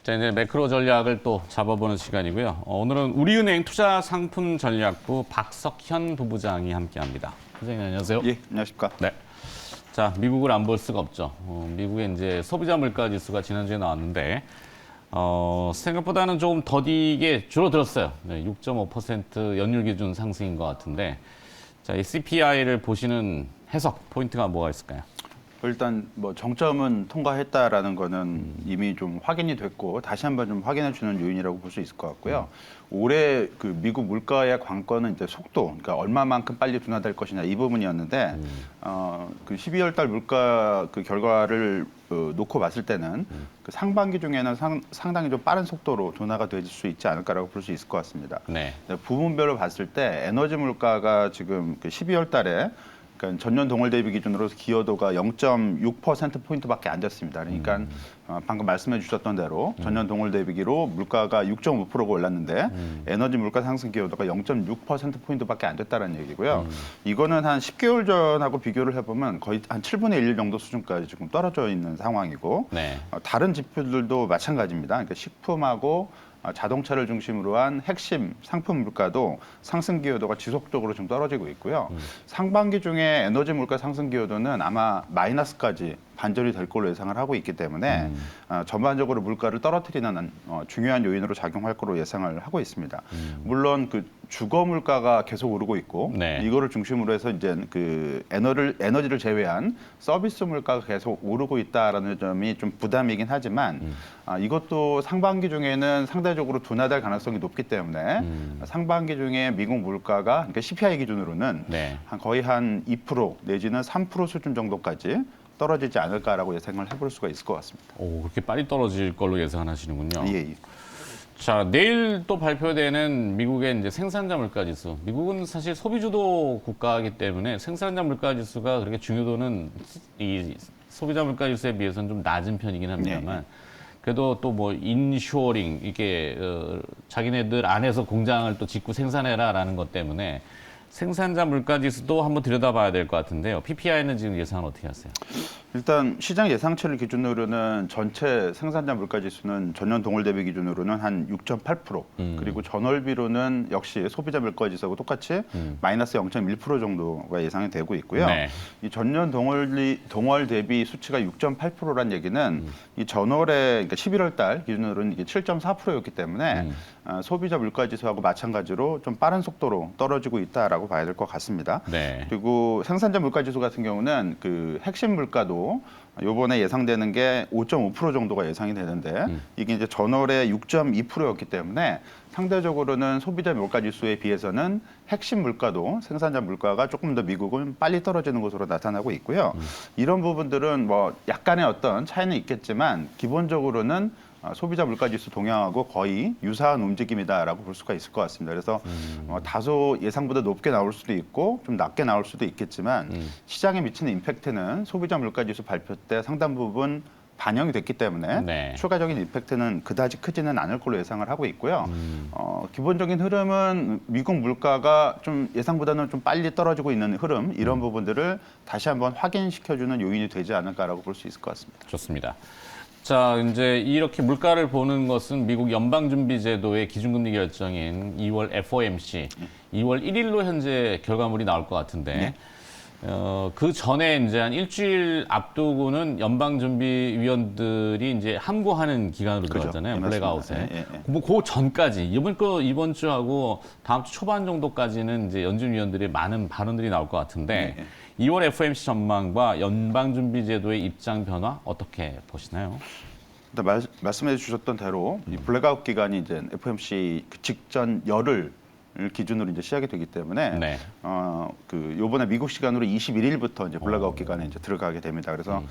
자, 이제 매크로 전략을 또 잡아보는 시간이고요. 오늘은 우리은행 투자상품전략부 박석현 부부장이 함께합니다. 부장님 안녕하세요. 예, 안녕하십니까. 네. 자, 미국을 안 볼 수가 없죠. 미국의 이제 소비자 물가 지수가 지난주에 나왔는데 생각보다는 조금 더디게 줄어들었어요. 네, 6.5% 연율 기준 상승인 것 같은데, 자, 이 CPI를 보시는 해석 포인트가 뭐가 있을까요? 일단 뭐 정점은 통과했다라는 거는 이미 좀 확인이 됐고 다시 한번 좀 확인해 주는 요인이라고 볼 수 있을 것 같고요. 올해 그 미국 물가의 관건은 이제 속도, 그러니까 얼마만큼 빨리 둔화될 것이냐 이 부분이었는데 그 12월 달 물가 그 결과를 놓고 봤을 때는 그 상반기 중에는 상당히 좀 빠른 속도로 둔화가 될 수 있지 않을까라고 볼 수 있을 것 같습니다. 네. 부분별로 봤을 때 에너지 물가가 지금 그 12월 달에 그러니까 전년 동월 대비 기준으로 기여도가 0.6%포인트밖에 안 됐습니다. 그러니까 방금 말씀해 주셨던 대로 전년 동월 대비기로 물가가 6.5%가 올랐는데 에너지 물가 상승 기여도가 0.6%포인트밖에 안 됐다는 얘기고요. 이거는 한 10개월 전하고 비교를 해보면 거의 한 7분의 1 정도 수준까지 지금 떨어져 있는 상황이고 네. 다른 지표들도 마찬가지입니다. 그러니까 식품하고 자동차를 중심으로 한 핵심 상품 물가도 상승 기여도가 지속적으로 좀 떨어지고 있고요. 상반기 중에 에너지 물가 상승 기여도는 아마 마이너스까지 반전이 될 걸로 예상을 하고 있기 때문에 전반적으로 물가를 떨어뜨리는 중요한 요인으로 작용할 걸로 예상을 하고 있습니다. 물론 그 주거 물가가 계속 오르고 있고 네. 이거를 중심으로 해서 이제 그 에너지를 제외한 서비스 물가가 계속 오르고 있다라는 점이 좀 부담이긴 하지만 이것도 상반기 중에는 상대적으로 둔화될 가능성이 높기 때문에 상반기 중에 미국 물가가 그러니까 CPI 기준으로는 네. 거의 한 2% 내지는 3% 수준 정도까지 떨어지지 않을까라고 예상을 해볼 수가 있을 것 같습니다. 오, 그렇게 빨리 떨어질 걸로 예상하시는군요. 예, 예. 자, 내일 또 발표되는 미국의 이제 생산자 물가 지수. 미국은 사실 소비주도 국가이기 때문에 생산자 물가 지수가 그렇게 중요도는 이 소비자 물가 지수에 비해서는 좀 낮은 편이긴 합니다만, 그래도 또 뭐 인쇼링 이게 자기네들 안에서 공장을 또 짓고 생산해라라는 것 때문에 생산자 물가 지수도 한번 들여다봐야 될 것 같은데요. PPI는 지금 예상 어떻게 하세요? 일단 시장 예상치를 기준으로는 전체 생산자 물가 지수는 전년 동월 대비 기준으로는 한 6.8%, 그리고 전월비로는 역시 소비자 물가 지수하고 똑같이 마이너스 0.1% 정도가 예상이 되고 있고요. 네. 이 전년 동월 대비 수치가 6.8%란 얘기는 이 전월에 그러니까 11월 달 기준으로는 이게 7.4%였기 때문에 소비자 물가 지수하고 마찬가지로 좀 빠른 속도로 떨어지고 있다라고 봐야 될 것 같습니다. 네. 그리고 생산자 물가 지수 같은 경우는 그 핵심 물가도 요번에 예상되는 게 5.5% 정도가 예상이 되는데 이게 이제 전월에 6.2%였기 때문에 상대적으로는 소비자 물가 지수에 비해서는 핵심 물가도 생산자 물가가 조금 더 미국은 빨리 떨어지는 것으로 나타나고 있고요. 이런 부분들은 뭐 약간의 어떤 차이는 있겠지만 기본적으로는 소비자 물가 지수 동향하고 거의 유사한 움직임이다라고 볼 수가 있을 것 같습니다. 그래서 다소 예상보다 높게 나올 수도 있고 좀 낮게 나올 수도 있겠지만 시장에 미치는 임팩트는 소비자 물가 지수 발표 때 상당 부분 반영이 됐기 때문에 네. 추가적인 임팩트는 그다지 크지는 않을 걸로 예상을 하고 있고요. 기본적인 흐름은 미국 물가가 좀 예상보다는 좀 빨리 떨어지고 있는 흐름, 이런 부분들을 다시 한번 확인시켜주는 요인이 되지 않을까라고 볼 수 있을 것 같습니다. 좋습니다. 자, 이제 이렇게 물가를 보는 것은 미국 연방준비제도의 기준금리 결정인 2월 FOMC, 2월 1일로 현재 결과물이 나올 것 같은데, 그 전에 이제 한 일주일 앞두고는 연방준비위원들이 이제 함구하는 기간으로 들어갔잖아요. 예, 블랙아웃에. 예. 뭐 그 전까지 이번 주하고 다음 주 초반 정도까지는 이제 연준위원들의 많은 발언들이 나올 것 같은데, 2월 FOMC 전망과 연방준비제도의 입장 변화 어떻게 보시나요? 일단 말씀해 주셨던 대로 이 블랙아웃 기간이 이제 FOMC 그 직전 열흘 기준으로 이제 시작이 되기 때문에 네. 그 요번에 미국 시간으로 21일부터 이제 블랙아웃 기간에 이제 들어가게 됩니다. 그래서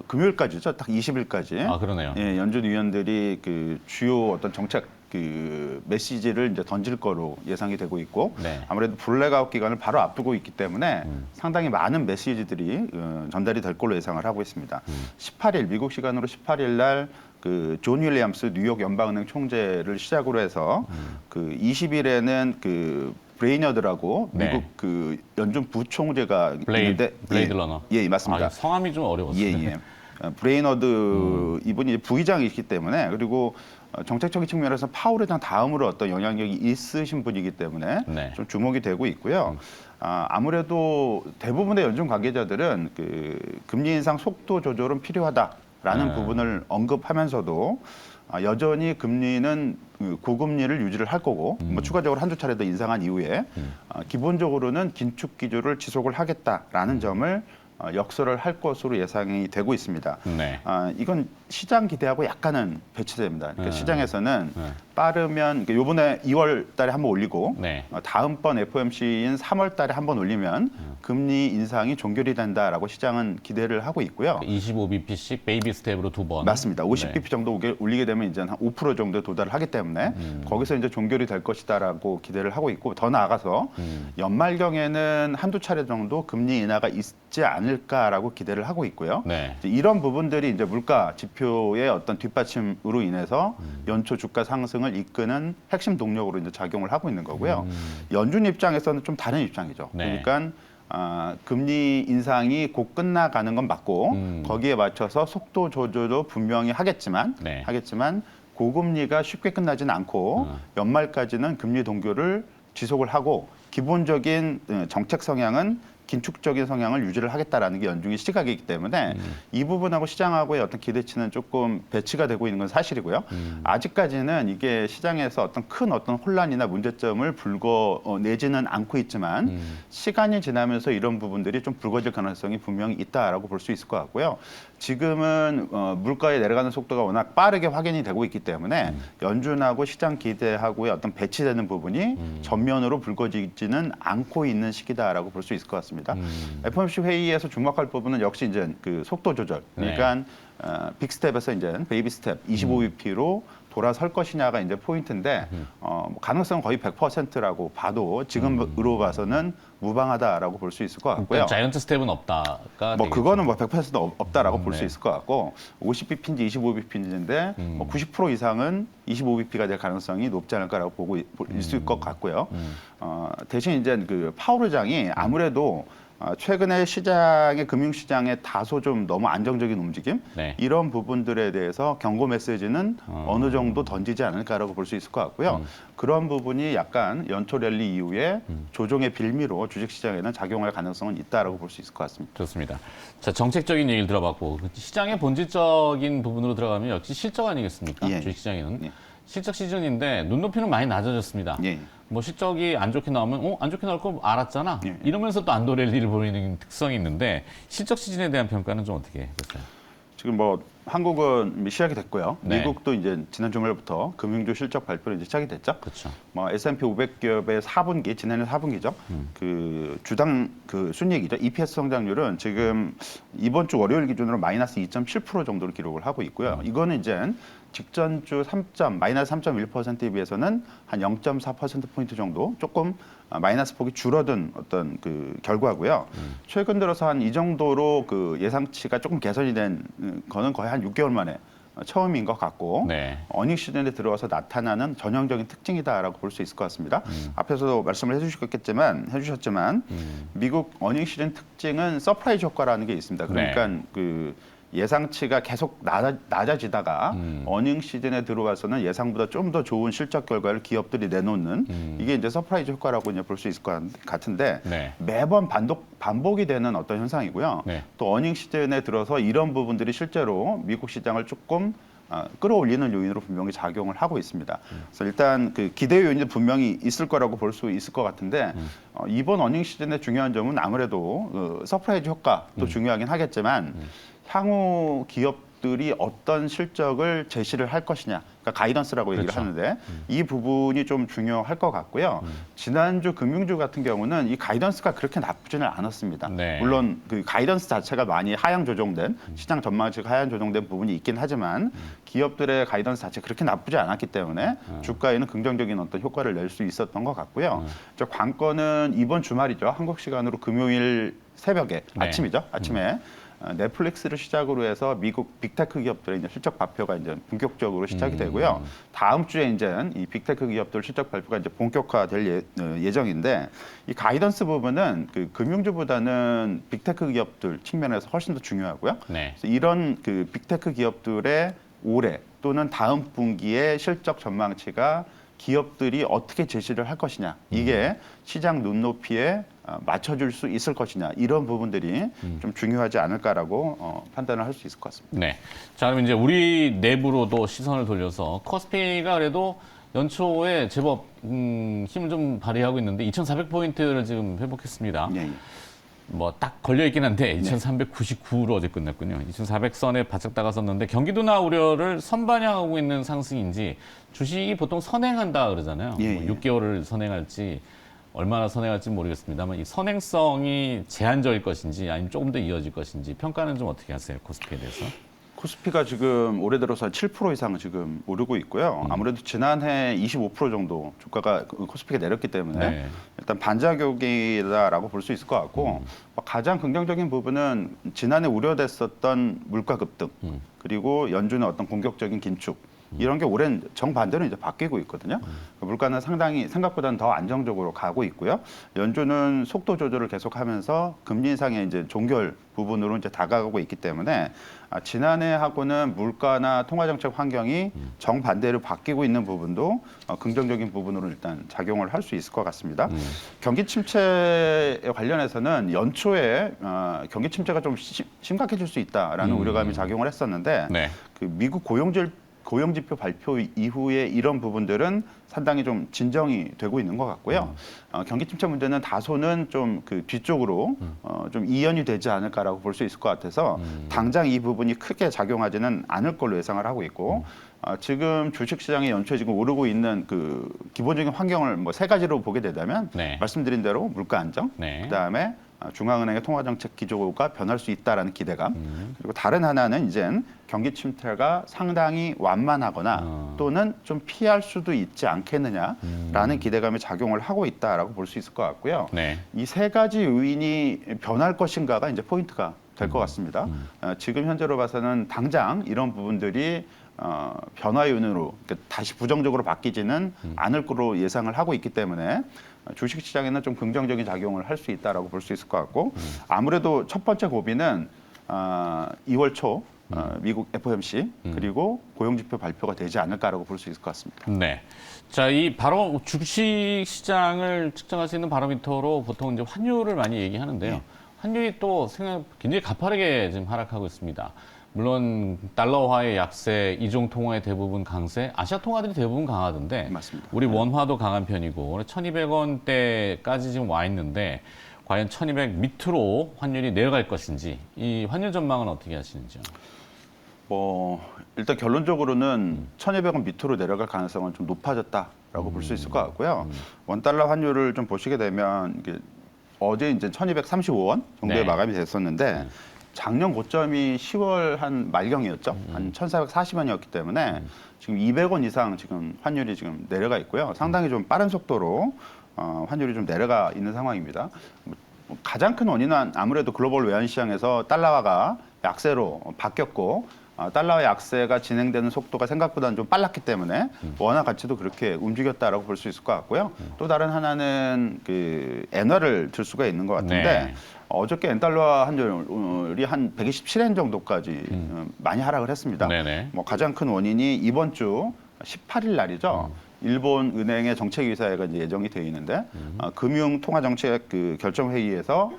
금요일까지죠. 딱 20일까지. 아, 그러네요. 예, 연준 위원들이 그 주요 어떤 정책 그 메시지를 이제 던질 거로 예상이 되고 있고 네. 아무래도 블랙아웃 기간을 바로 앞두고 있기 때문에 상당히 많은 메시지들이 전달이 될 걸로 예상을 하고 있습니다. 18일 미국 시간으로 18일 날 그 존 윌리엄스 뉴욕 연방은행 총재를 시작으로 해서 그 20일에는 그 브레이너드라고 네. 미국 그 연준 부총재가 있는데 블레이드 러너. 예, 맞습니다. 성함이 좀 어려웠어요. 예. 브레이너드 이분이 부의장이시기 때문에 그리고 정책적인 측면에서 파월 회장 다음으로 어떤 영향력이 있으신 분이기 때문에 네. 좀 주목이 되고 있고요. 아무래도 대부분의 연준 관계자들은 그 금리 인상 속도 조절은 필요하다라는 부분을 언급하면서도 여전히 금리는 고금리를 유지를 할 거고 뭐 추가적으로 한두 차례 더 인상한 이후에 기본적으로는 긴축 기조를 지속을 하겠다라는 점을 역설을 할 것으로 예상이 되고 있습니다. 네. 이건 시장 기대하고 약간은 배치됩니다. 그러니까 시장에서는 빠르면 그러니까 요번에 2월 달에 한번 올리고 네. 다음번 FOMC인 3월 달에 한번 올리면 금리 인상이 종결이 된다라고 시장은 기대를 하고 있고요. 25bp씩 베이비 스텝으로 2번. 맞습니다. 50bp 정도 올리게 되면 이제 한 5% 정도에 도달을 하기 때문에 거기서 이제 종결이 될 것이다라고 기대를 하고 있고 더 나아가서 연말경에는 한두 차례 정도 금리 인하가 있지 않을까라고 기대를 하고 있고요. 네. 이제 이런 부분들이 이제 물가 지표의 어떤 뒷받침으로 인해서 연초 주가 상승을 이끄는 핵심 동력으로 이제 작용을 하고 있는 거고요. 연준 입장에서는 좀 다른 입장이죠. 네. 그러니까 금리 인상이 곧 끝나가는 건 맞고 거기에 맞춰서 속도 조절도 분명히 하겠지만 네. 고금리가 쉽게 끝나지는 않고 연말까지는 금리 동결을 지속을 하고 기본적인 정책 성향은 긴축적인 성향을 유지를 하겠다라는 게 연준의 시각이기 때문에 이 부분하고 시장하고의 어떤 기대치는 조금 배치가 되고 있는 건 사실이고요. 아직까지는 이게 시장에서 어떤 혼란이나 문제점을 불거내지는 않고 있지만 시간이 지나면서 이런 부분들이 좀 불거질 가능성이 분명히 있다라고 볼 수 있을 것 같고요. 지금은 물가에 내려가는 속도가 워낙 빠르게 확인이 되고 있기 때문에 연준하고 시장 기대하고의 어떤 배치되는 부분이 전면으로 불거지지는 않고 있는 시기다라고 볼 수 있을 것 같습니다. FOMC 회의에서 주목할 부분은 역시 이제 그 속도 조절, 그러니까 빅스텝에서 이제 베이비 스텝 25bp로 돌아설 것이냐가 이제 포인트인데 가능성은 거의 100%라고 봐도 지금으로 봐서는 무방하다라고 볼 수 있을 것 같고요. 그러니까 자이언트 스텝은 없다가 뭐 그거는 뭐 100% 없다라고 볼 수 네. 있을 것 같고 50bp인지 25bp인지인데 뭐 90% 이상은 25bp가 될 가능성이 높지 않을까라고 보고 있을 것 같고요. 대신 이제 그 파월 의장이 아무래도 최근에 시장의 금융시장에 다소 좀 너무 안정적인 움직임 네. 이런 부분들에 대해서 경고 메시지는 어느 정도 던지지 않을까라고 볼 수 있을 것 같고요. 그런 부분이 약간 연초 랠리 이후에 조정의 빌미로 주식시장에는 작용할 가능성은 있다라고 볼 수 있을 것 같습니다. 좋습니다. 자, 정책적인 얘기를 들어봤고 시장의 본질적인 부분으로 들어가면 역시 실적 아니겠습니까? 예. 주식시장에는. 예. 실적 시즌인데 눈높이는 많이 낮아졌습니다. 예. 뭐 실적이 안 좋게 나오면 안 좋게 나올 거 알았잖아. 예. 이러면서 또 안도랠리를 보이는 특성이 있는데 실적 시즌에 대한 평가는 좀 어떻게 보세요? 지금 뭐 한국은 시작이 됐고요. 네. 미국도 이제 지난 주말부터 금융주 실적 발표로 이제 시작이 됐죠. 그렇죠. 뭐 S&P 500기업의 4분기 지난해 4분기죠. 그 주당 그 순이익이죠. EPS 성장률은 지금 이번 주 월요일 기준으로 마이너스 2.7% 정도를 기록을 하고 있고요. 이거는 이제 직전 주 마이너스 3.1%에 비해서는 한 0.4% 포인트 정도 조금 마이너스 폭이 줄어든 어떤 그 결과고요. 최근 들어서 한 이 정도로 그 예상치가 조금 개선이 된 거는 거의 한 6개월 만에 처음인 것 같고 네. 어닝 시즌에 들어와서 나타나는 전형적인 특징이다라고 볼 수 있을 것 같습니다. 앞에서도 말씀을 해주셨지만 미국 어닝 시즌 특징은 서프라이즈 효과라는 게 있습니다. 그러니까 그 예상치가 계속 낮아지다가 어닝 시즌에 들어와서는 예상보다 좀 더 좋은 실적 결과를 기업들이 내놓는 이게 이제 서프라이즈 효과라고 이제 볼 수 있을 것 같은데 네. 매번 반복이 되는 어떤 현상이고요. 네. 또 어닝 시즌에 들어서 이런 부분들이 실제로 미국 시장을 조금 끌어올리는 요인으로 분명히 작용을 하고 있습니다. 그래서 일단 그 기대 요인이 분명히 있을 거라고 볼 수 있을 것 같은데 이번 어닝 시즌의 중요한 점은 아무래도 서프라이즈 효과도 중요하긴 하겠지만 향후 기업들이 어떤 실적을 제시를 할 것이냐, 그러니까 가이던스라고 얘기를 그렇죠. 하는데 이 부분이 좀 중요할 것 같고요. 지난주 금융주 같은 경우는 이 가이던스가 그렇게 나쁘지는 않았습니다. 네. 물론 그 가이던스 자체가 많이 하향 조정된 시장 전망치가 하향 조정된 부분이 있긴 하지만 기업들의 가이던스 자체가 그렇게 나쁘지 않았기 때문에 주가에는 긍정적인 어떤 효과를 낼 수 있었던 것 같고요. 저 관건은 이번 주말이죠. 한국 시간으로 금요일 새벽에 네. 아침이죠. 아침에 넷플릭스를 시작으로 해서 미국 빅테크 기업들의 이제 실적 발표가 이제 본격적으로 시작이 되고요. 다음 주에 이제 이 빅테크 기업들 실적 발표가 이제 본격화될 예정인데 이 가이던스 부분은 그 금융주보다는 빅테크 기업들 측면에서 훨씬 더 중요하고요. 네. 그래서 이런 그 빅테크 기업들의 올해 또는 다음 분기의 실적 전망치가 기업들이 어떻게 제시를 할 것이냐, 이게 시장 눈높이에 맞춰줄 수 있을 것이냐, 이런 부분들이 좀 중요하지 않을까라고 판단을 할 수 있을 것 같습니다. 네. 자, 그럼 이제 우리 내부로도 시선을 돌려서 코스피가 그래도 연초에 제법 힘을 좀 발휘하고 있는데 2,400포인트를 지금 회복했습니다. 예, 예. 뭐 딱 걸려 있긴 한데 2,399로 어제 끝났군요. 2,400선에 바짝 다가섰는데 경기도나 우려를 선반영하고 있는 상승인지 주식이 보통 선행한다 그러잖아요. 예, 뭐 예. 6개월을 선행할지 얼마나 선행할지 모르겠습니다만 이 선행성이 제한적일 것인지 아니면 조금 더 이어질 것인지 평가는 좀 어떻게 하세요? 코스피에 대해서? 코스피가 지금 올해 들어서 7% 이상 지금 오르고 있고요. 아무래도 지난해 25% 정도 주가가 코스피가 내렸기 때문에 네. 일단 반작용이다라고 볼 수 있을 것 같고 가장 긍정적인 부분은 지난해 우려됐었던 물가 급등 그리고 연준의 어떤 공격적인 긴축 이런 게 올해는 정반대로 이제 바뀌고 있거든요. 물가는 상당히 생각보다는 더 안정적으로 가고 있고요. 연준은 속도 조절을 계속하면서 금리 인상의 이제 종결 부분으로 이제 다가가고 있기 때문에 지난해하고는 물가나 통화 정책 환경이 정반대로 바뀌고 있는 부분도 긍정적인 부분으로 일단 작용을 할 수 있을 것 같습니다. 경기 침체에 관련해서는 연초에 경기 침체가 좀 심각해질 수 있다라는 우려감이 작용을 했었는데 네. 그 미국 고용지표 발표 이후에 이런 부분들은 상당히 좀 진정이 되고 있는 것 같고요. 경기 침체 문제는 다소는 좀 그 뒤쪽으로 좀 이연이 되지 않을까라고 볼 수 있을 것 같아서 당장 이 부분이 크게 작용하지는 않을 걸로 예상을 하고 있고 지금 주식시장의 연초에 지금 오르고 있는 그 기본적인 환경을 뭐 세 가지로 보게 되자면 네. 말씀드린 대로 물가 안정, 네. 그다음에 중앙은행의 통화정책 기조가 변할 수 있다라는 기대감. 그리고 다른 하나는 이젠 경기 침체가 상당히 완만하거나 또는 좀 피할 수도 있지 않겠느냐라는 기대감이 작용을 하고 있다라고 볼 수 있을 것 같고요. 네. 이 세 가지 요인이 변할 것인가가 이제 포인트가 될 것 같습니다. 지금 현재로 봐서는 당장 이런 부분들이 변화 요인으로 그러니까 다시 부정적으로 바뀌지는 않을 거로 예상을 하고 있기 때문에 주식시장에는 좀 긍정적인 작용을 할 수 있다라고 볼 수 있을 것 같고 아무래도 첫 번째 고비는 2월 초 미국 FOMC 그리고 고용지표 발표가 되지 않을까라고 볼 수 있을 것 같습니다. 네. 자, 이 바로 주식 시장을 측정할 수 있는 바로미터로 보통 이제 환율을 많이 얘기하는데요. 환율이 또 굉장히 가파르게 지금 하락하고 있습니다. 물론 달러화의 약세, 이중 통화의 대부분 강세, 아시아 통화들이 대부분 강하던데 맞습니다. 우리 원화도 강한 편이고 1,200원대까지 지금 와 있는데 과연 1,200 밑으로 환율이 내려갈 것인지 이 환율 전망은 어떻게 하시는지요? 일단 결론적으로는 1,200원 밑으로 내려갈 가능성은 좀 높아졌다라고 볼 수 있을 것 같고요. 원달러 환율을 좀 보시게 되면 이게 어제 이제 1,235원 정도에 네. 마감이 됐었는데 작년 고점이 10월 한 말경이었죠. 한 1,440원이었기 때문에 지금 200원 이상 지금 환율이 지금 내려가 있고요. 상당히 좀 빠른 속도로 환율이 좀 내려가 있는 상황입니다. 가장 큰 원인은 아무래도 글로벌 외환 시장에서 달러화가 약세로 바뀌었고 달러화 약세가 진행되는 속도가 생각보다는 좀 빨랐기 때문에 원화 가치도 그렇게 움직였다라고 볼 수 있을 것 같고요. 또 다른 하나는 그 엔화를 들 수가 있는 것 같은데 네. 어저께 엔달러 환율이 한 127엔 정도까지 많이 하락을 했습니다. 네네. 뭐 가장 큰 원인이 이번 주 18일 날이죠. 일본 은행의 정책이사회가 이제 예정이 되어 있는데 금융 통화 정책 그 결정 회의에서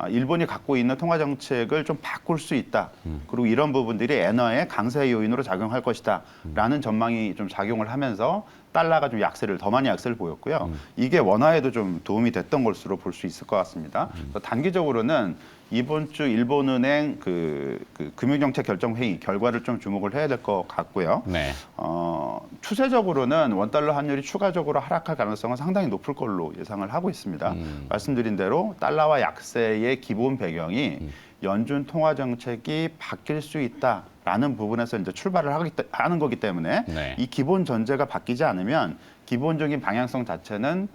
일본이 갖고 있는 통화 정책을 좀 바꿀 수 있다. 그리고 이런 부분들이 엔화의 강세 요인으로 작용할 것이다라는 전망이 좀 작용을 하면서 달러가 좀 더 많이 약세를 보였고요. 이게 원화에도 좀 도움이 됐던 것으로 볼 수 있을 것 같습니다. 그래서 단기적으로는 이번 주 일본은행 그 금융정책 결정 회의 결과를 좀 주목을 해야 될 것 같고요. 네. 추세적으로는 원달러 환율이 추가적으로 하락할 가능성은 상당히 높을 걸로 예상을 하고 있습니다. 말씀드린 대로 달러화 약세의 기본 배경이 연준 통화 정책이 바뀔 수 있다라는 부분에서 이제 출발을 하는 거기 때문에 네. 이 기본 전제가 바뀌지 않으면 기본적인 방향성 자체는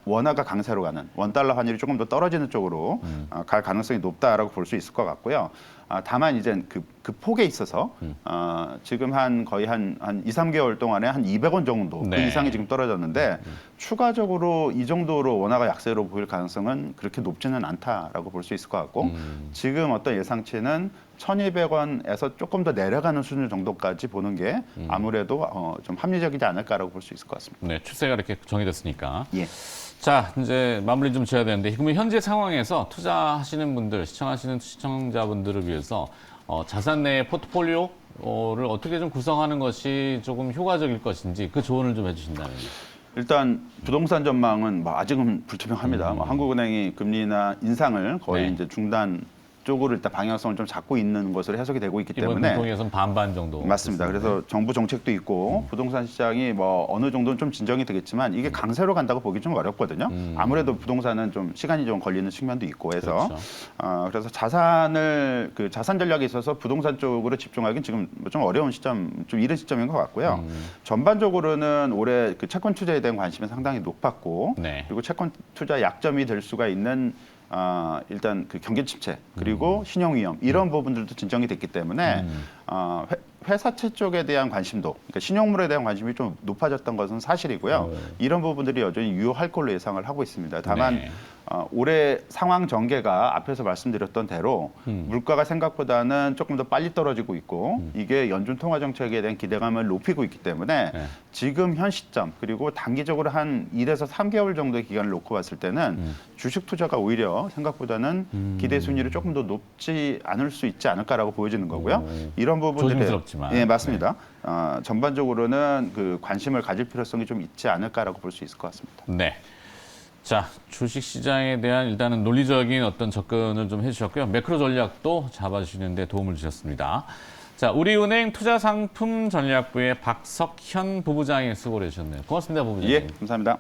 원화가 강세로 가는 원달러 환율이 조금 더 떨어지는 쪽으로 갈 가능성이 높다라고 볼 수 있을 것 같고요. 다만 이제 그 폭에 있어서 지금 거의 한 2, 3개월 동안에 한 200원 정도 그 네. 이상이 지금 떨어졌는데 추가적으로 이 정도로 원화가 약세로 보일 가능성은 그렇게 높지는 않다라고 볼 수 있을 것 같고 지금 어떤 예상치는 1,200원에서 조금 더 내려가는 수준 정도까지 보는 게 아무래도 좀 합리적이지 않을까라고 볼 수 있을 것 같습니다. 네, 추세가 이렇게 정해졌으니까. 예. 자, 이제 마무리 좀 지어야 되는데, 그러면 현재 상황에서 투자하시는 분들, 시청하시는 시청자분들을 위해서 자산 내 포트폴리오를 어떻게 좀 구성하는 것이 조금 효과적일 것인지 그 조언을 좀 해주신다면. 일단 부동산 전망은 뭐 아직은 불투명합니다. 뭐 한국은행이 금리나 인상을 거의 네. 이제 중단 쪽으로 일단 방향성을 좀 잡고 있는 것으로 해석이 되고 있기 이번 때문에 공통에서는 반반 정도. 맞습니다. 그래서 정부 정책도 있고 부동산 시장이 뭐 어느 정도는 좀 진정이 되겠지만 이게 강세로 간다고 보기 좀 어렵거든요. 아무래도 부동산은 좀 시간이 좀 걸리는 측면도 있고 해서 그래서 자산 전략에 있어서 부동산 쪽으로 집중하기는 지금 좀 어려운 시점, 좀 이른 시점인 것 같고요. 전반적으로는 올해 그 채권 투자에 대한 관심이 상당히 높았고 네. 그리고 채권 투자 약점이 될 수가 있는 일단 그 경기 침체 그리고 신용 위험 이런 부분들도 진정이 됐기 때문에 회사채 쪽에 대한 관심도, 그러니까 신용물에 대한 관심이 좀 높아졌던 것은 사실이고요. 이런 부분들이 여전히 유효할 걸로 예상을 하고 있습니다. 다만 네. 올해 상황 전개가 앞에서 말씀드렸던 대로 물가가 생각보다는 조금 더 빨리 떨어지고 있고 이게 연준 통화 정책에 대한 기대감을 높이고 있기 때문에 네. 지금 현 시점 그리고 단기적으로 한 1에서 3개월 정도의 기간을 놓고 봤을 때는 주식 투자가 오히려 생각보다는 기대 순위를 조금 더 높지 않을 수 있지 않을까라고 보여지는 거고요. 이런 부분들에 조심스럽지만. 예, 맞습니다. 전반적으로는 그 관심을 가질 필요성이 좀 있지 않을까라고 볼 수 있을 것 같습니다. 네. 자, 주식 시장에 대한 일단은 논리적인 어떤 접근을 좀 해주셨고요. 매크로 전략도 잡아주시는데 도움을 주셨습니다. 자, 우리은행 투자상품 전략부의 박석현 부부장이 수고를 해주셨네요. 고맙습니다, 부부장님. 예, 감사합니다.